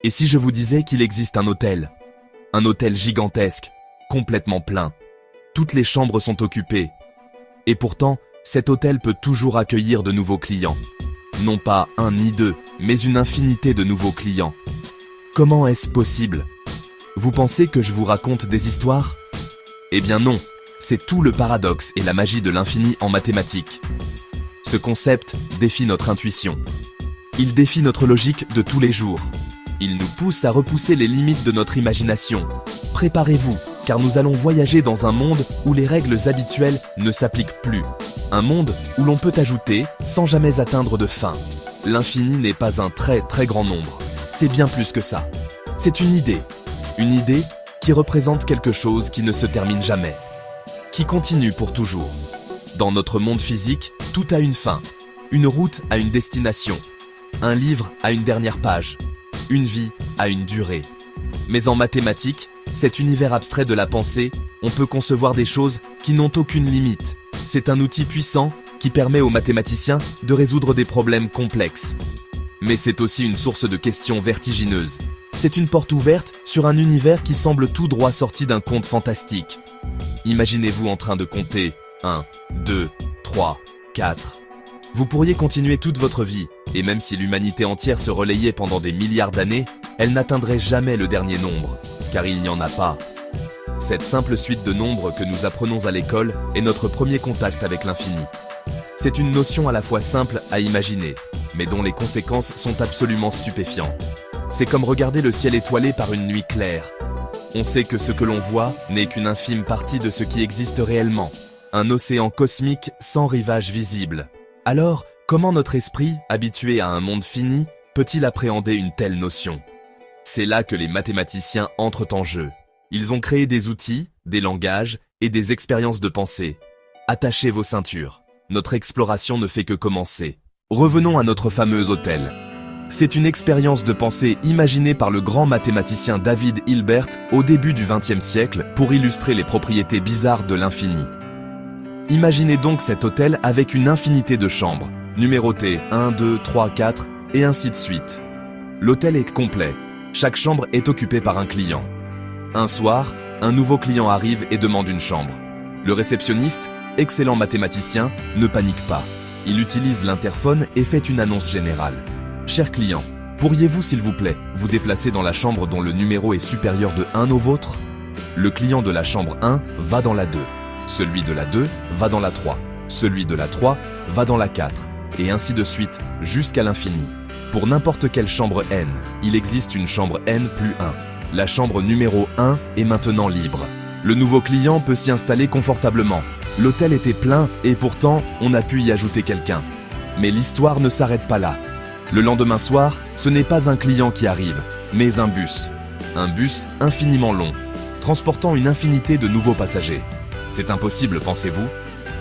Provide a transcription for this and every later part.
Et si je vous disais qu'il existe un hôtel gigantesque, complètement plein. Toutes les chambres sont occupées. Et pourtant, cet hôtel peut toujours accueillir de nouveaux clients. Non pas un ni deux, mais une infinité de nouveaux clients. Comment est-ce possible? Vous pensez que je vous raconte des histoires? Eh bien non, c'est tout le paradoxe et la magie de l'infini en mathématiques. Ce concept défie notre intuition. Il défie notre logique de tous les jours. Il nous pousse à repousser les limites de notre imagination. Préparez-vous, car nous allons voyager dans un monde où les règles habituelles ne s'appliquent plus. Un monde où l'on peut ajouter sans jamais atteindre de fin. L'infini n'est pas un très très grand nombre. C'est bien plus que ça. C'est une idée. Une idée qui représente quelque chose qui ne se termine jamais. Qui continue pour toujours. Dans notre monde physique, tout a une fin. Une route a une destination. Un livre a une dernière page. Une vie a une durée. Mais en mathématiques, cet univers abstrait de la pensée, on peut concevoir des choses qui n'ont aucune limite. C'est un outil puissant qui permet aux mathématiciens de résoudre des problèmes complexes. Mais c'est aussi une source de questions vertigineuses. C'est une porte ouverte sur un univers qui semble tout droit sorti d'un conte fantastique. Imaginez-vous en train de compter 1, 2, 3, 4. Vous pourriez continuer toute votre vie, et même si l'humanité entière se relayait pendant des milliards d'années, elle n'atteindrait jamais le dernier nombre, car il n'y en a pas. Cette simple suite de nombres que nous apprenons à l'école est notre premier contact avec l'infini. C'est une notion à la fois simple à imaginer, mais dont les conséquences sont absolument stupéfiantes. C'est comme regarder le ciel étoilé par une nuit claire. On sait que ce que l'on voit n'est qu'une infime partie de ce qui existe réellement, un océan cosmique sans rivage visible. Alors, comment notre esprit, habitué à un monde fini, peut-il appréhender une telle notion? C'est là que les mathématiciens entrent en jeu. Ils ont créé des outils, des langages et des expériences de pensée. Attachez vos ceintures. Notre exploration ne fait que commencer. Revenons à notre fameux hôtel. C'est une expérience de pensée imaginée par le grand mathématicien David Hilbert au début du XXe siècle pour illustrer les propriétés bizarres de l'infini. Imaginez donc cet hôtel avec une infinité de chambres, numérotées 1, 2, 3, 4 et ainsi de suite. L'hôtel est complet. Chaque chambre est occupée par un client. Un soir, un nouveau client arrive et demande une chambre. Le réceptionniste, excellent mathématicien, ne panique pas. Il utilise l'interphone et fait une annonce générale. Cher client, pourriez-vous s'il vous plaît vous déplacer dans la chambre dont le numéro est supérieur de 1 au vôtre? Le client de la chambre 1 va dans la 2. Celui de la 2 va dans la 3. Celui de la 3 va dans la 4. Et ainsi de suite, jusqu'à l'infini. Pour n'importe quelle chambre n, il existe une chambre n plus 1. La chambre numéro 1 est maintenant libre. Le nouveau client peut s'y installer confortablement. L'hôtel était plein et pourtant, on a pu y ajouter quelqu'un. Mais l'histoire ne s'arrête pas là. Le lendemain soir, ce n'est pas un client qui arrive, mais un bus. Un bus infiniment long, transportant une infinité de nouveaux passagers. C'est impossible, pensez-vous?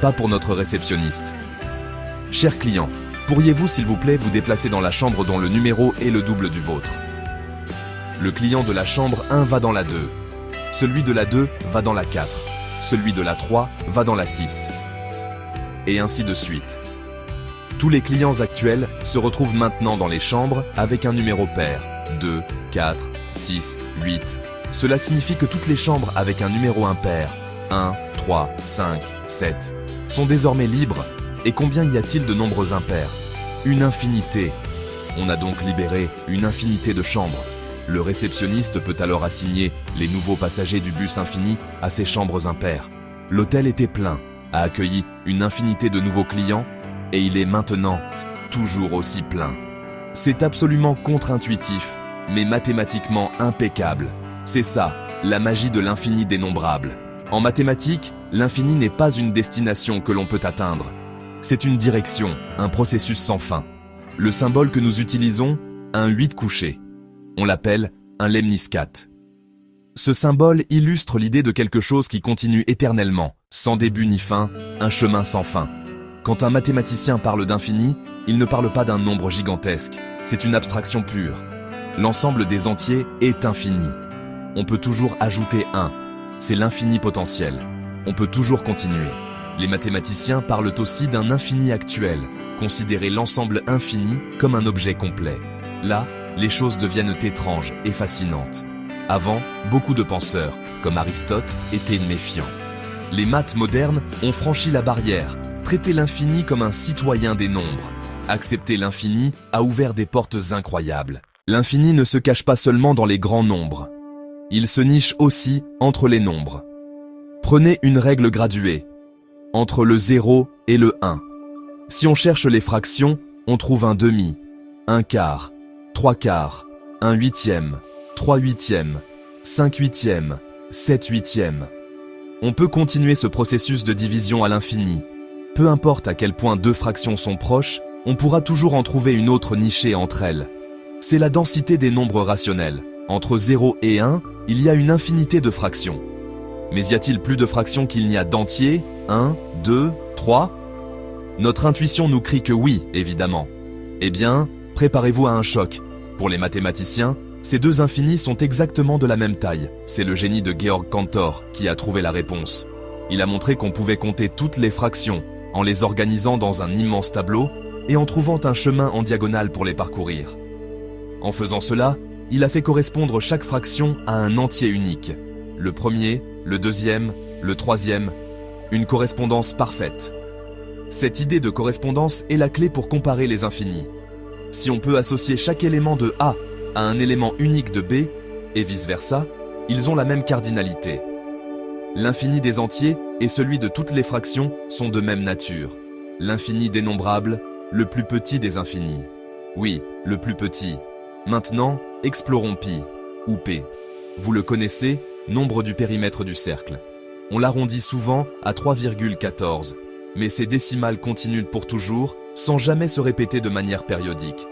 Pas pour notre réceptionniste. Cher client, pourriez-vous s'il vous plaît vous déplacer dans la chambre dont le numéro est le double du vôtre? Le client de la chambre 1 va dans la 2. Celui de la 2 va dans la 4. Celui de la 3 va dans la 6. Et ainsi de suite. Tous les clients actuels se retrouvent maintenant dans les chambres avec un numéro pair. 2, 4, 6, 8. Cela signifie que toutes les chambres avec un numéro impair, 1, 3, 5, 7, sont désormais libres. Et combien y a-t-il de nombres impairs? Une infinité. On a donc libéré une infinité de chambres. Le réceptionniste peut alors assigner les nouveaux passagers du bus infini à ses chambres impaires. L'hôtel était plein, a accueilli une infinité de nouveaux clients, et il est maintenant toujours aussi plein. C'est absolument contre-intuitif, mais mathématiquement impeccable. C'est ça, la magie de l'infini dénombrable. En mathématiques, l'infini n'est pas une destination que l'on peut atteindre. C'est une direction, un processus sans fin. Le symbole que nous utilisons, un 8 couché. On l'appelle un lemniscate. Ce symbole illustre l'idée de quelque chose qui continue éternellement, sans début ni fin, un chemin sans fin. Quand un mathématicien parle d'infini, il ne parle pas d'un nombre gigantesque, c'est une abstraction pure. L'ensemble des entiers est infini. On peut toujours ajouter 1, c'est l'infini potentiel. On peut toujours continuer. Les mathématiciens parlent aussi d'un infini actuel, considérer l'ensemble infini comme un objet complet. Là, les choses deviennent étranges et fascinantes. Avant, beaucoup de penseurs, comme Aristote, étaient méfiants. Les maths modernes ont franchi la barrière, traité l'infini comme un citoyen des nombres. Accepter l'infini a ouvert des portes incroyables. L'infini ne se cache pas seulement dans les grands nombres. Il se niche aussi entre les nombres. Prenez une règle graduée, entre le 0 et le 1. Si on cherche les fractions, on trouve un demi, un quart, 3 quarts, 1 huitième, 3 huitièmes, 5 huitièmes, 7 huitièmes. On peut continuer ce processus de division à l'infini. Peu importe à quel point deux fractions sont proches, on pourra toujours en trouver une autre nichée entre elles. C'est la densité des nombres rationnels. Entre 0 et 1, il y a une infinité de fractions. Mais y a-t-il plus de fractions qu'il n'y a d'entiers? 1, 2, 3? Notre intuition nous crie que oui, évidemment. Eh bien, préparez-vous à un choc. Pour les mathématiciens, ces deux infinis sont exactement de la même taille. C'est le génie de Georg Cantor qui a trouvé la réponse. Il a montré qu'on pouvait compter toutes les fractions, en les organisant dans un immense tableau et en trouvant un chemin en diagonale pour les parcourir. En faisant cela, il a fait correspondre chaque fraction à un entier unique. Le premier, le deuxième, le troisième, une correspondance parfaite. Cette idée de correspondance est la clé pour comparer les infinis. Si on peut associer chaque élément de A à un élément unique de B, et vice-versa, ils ont la même cardinalité. L'infini des entiers et celui de toutes les fractions sont de même nature. L'infini dénombrable, le plus petit des infinis. Oui, le plus petit. Maintenant, explorons pi, ou P. Vous le connaissez, nombre du périmètre du cercle. On l'arrondit souvent à 3,14, mais ces décimales continuent pour toujours, sans jamais se répéter de manière périodique.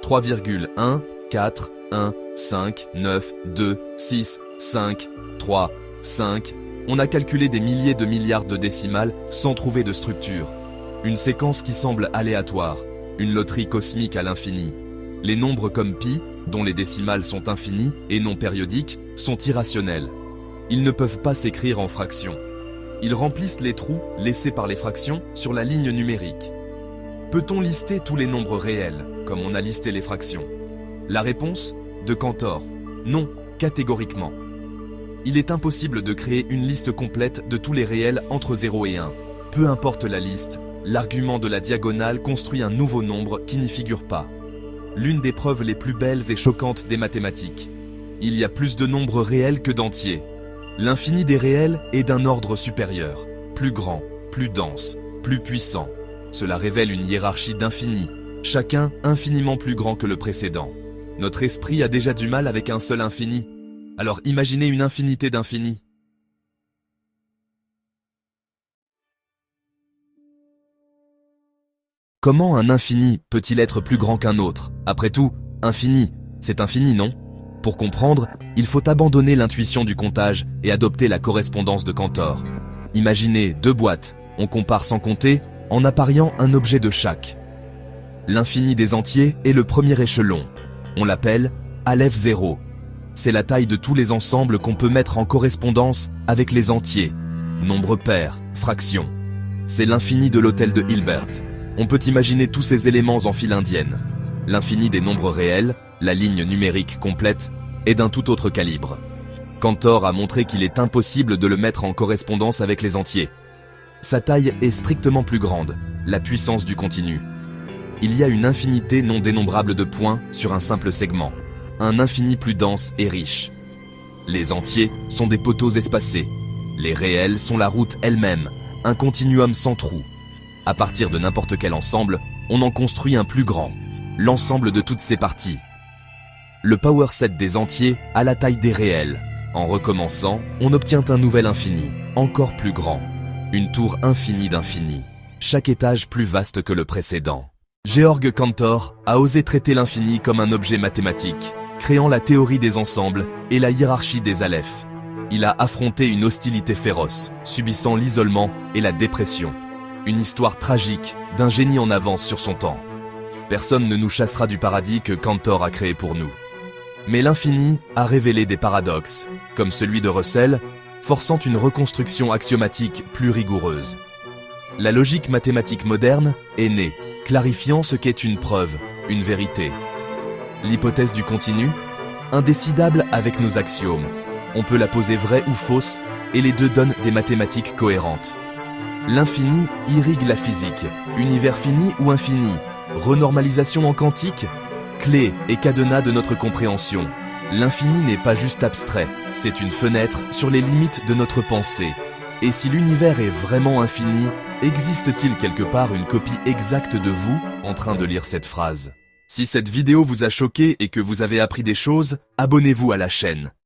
3,1, 4, 1, 5, 9, 2, 6, 5, 3, 5. On a calculé des milliers de milliards de décimales sans trouver de structure. Une séquence qui semble aléatoire, une loterie cosmique à l'infini. Les nombres comme pi, dont les décimales sont infinies et non périodiques, sont irrationnels. Ils ne peuvent pas s'écrire en fractions. Ils remplissent les trous laissés par les fractions sur la ligne numérique. Peut-on lister tous les nombres réels, comme on a listé les fractions? La réponse, de Cantor, non, catégoriquement. Il est impossible de créer une liste complète de tous les réels entre 0 et 1. Peu importe la liste, l'argument de la diagonale construit un nouveau nombre qui n'y figure pas. L'une des preuves les plus belles et choquantes des mathématiques. Il y a plus de nombres réels que d'entiers. L'infini des réels est d'un ordre supérieur, plus grand, plus dense, plus puissant. Cela révèle une hiérarchie d'infinis, chacun infiniment plus grand que le précédent. Notre esprit a déjà du mal avec un seul infini. Alors imaginez une infinité d'infinis. Comment un infini peut-il être plus grand qu'un autre? Après tout, infini, c'est infini, non? Pour comprendre, il faut abandonner l'intuition du comptage et adopter la correspondance de Cantor. Imaginez deux boîtes, on compare sans compter, en appariant un objet de chaque. L'infini des entiers est le premier échelon. On l'appelle Aleph 0. C'est la taille de tous les ensembles qu'on peut mettre en correspondance avec les entiers. Nombres pairs, fractions. C'est l'infini de l'hôtel de Hilbert. On peut imaginer tous ces éléments en file indienne. L'infini des nombres réels, la ligne numérique complète, est d'un tout autre calibre. Cantor a montré qu'il est impossible de le mettre en correspondance avec les entiers. Sa taille est strictement plus grande, la puissance du continu. Il y a une infinité non dénombrable de points sur un simple segment, un infini plus dense et riche. Les entiers sont des poteaux espacés, les réels sont la route elle-même, un continuum sans trou. À partir de n'importe quel ensemble, on en construit un plus grand, l'ensemble de toutes ses parties. Le power set des entiers a la taille des réels. En recommençant, on obtient un nouvel infini, encore plus grand. Une tour infinie d'infini, chaque étage plus vaste que le précédent. Georg Cantor a osé traiter l'infini comme un objet mathématique, créant la théorie des ensembles et la hiérarchie des alephes. Il a affronté une hostilité féroce, subissant l'isolement et la dépression. Une histoire tragique d'un génie en avance sur son temps. Personne ne nous chassera du paradis que Cantor a créé pour nous. Mais l'infini a révélé des paradoxes, comme celui de Russell, forçant une reconstruction axiomatique plus rigoureuse. La logique mathématique moderne est née, clarifiant ce qu'est une preuve, une vérité. L'hypothèse du continu, indécidable avec nos axiomes. On peut la poser vraie ou fausse, et les deux donnent des mathématiques cohérentes. L'infini irrigue la physique. Univers fini ou infini? Renormalisation en quantique? Clé et cadenas de notre compréhension. L'infini n'est pas juste abstrait, c'est une fenêtre sur les limites de notre pensée. Et si l'univers est vraiment infini, existe-t-il quelque part une copie exacte de vous en train de lire cette phrase? Si cette vidéo vous a choqué et que vous avez appris des choses, abonnez-vous à la chaîne.